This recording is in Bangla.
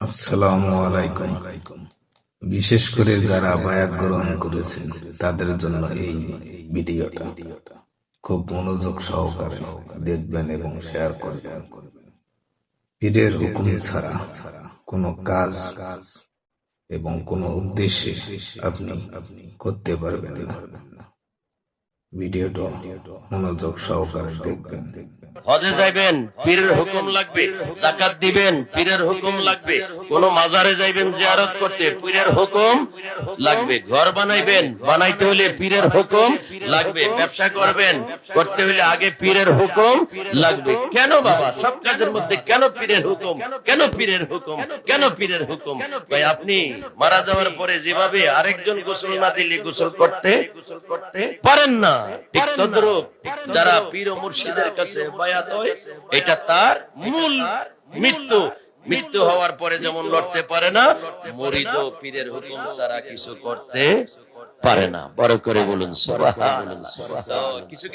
আসসালামু আলাইকুম। বিশেষ করে যারা বায়াত গ্রহণ করেছেন তাদের জন্য এই ভিডিওটা খুব মনোযোগ সহকারে দেখবেন এবং শেয়ার করবেন। পীরের হুকুম ছাড়া কোনো কাজ এবং কোনো উদ্দেশ্যে আপনি করতে পারবেন না। ভিডিওটা মনোযোগ সহকারে দেখবেন। হজে যাইবেন, পীরের হুকুম লাগবে। যাকাত দিবেন, পীরের হুকুম লাগবে। কোন মাজারে যাইবেন জিয়ারত করতে, পীরের হুকুম লাগবে। ঘর বানাইবেন, বানাইতে হলে পীরের হুকুম লাগবে। ব্যবসা করবেন, করতে হলে আগে পীরের হুকুম লাগবে। কেন বাবা সব কাজের মধ্যে কেন পীরের হুকুম? কেন পীরের হুকুম? কেন পীরের হুকুম? ভাই আপনি মারা যাওয়ার পরে যেভাবে আরেকজন গোসল না দিলে গোসল করতে পারেন না, ঠিক তদ্রূপ যারা পীর ও মুর্শিদের কাছে বায়াত হয়, এটা তার মূল মৃত্যু হওয়ার পরে যেমন লড়তে পারে না, মুরিদ ও পীরের হুকুম ছাড়া কিছু করতে পারে না। বড় করে বলুন সুবহানাল্লাহ। তো কিছু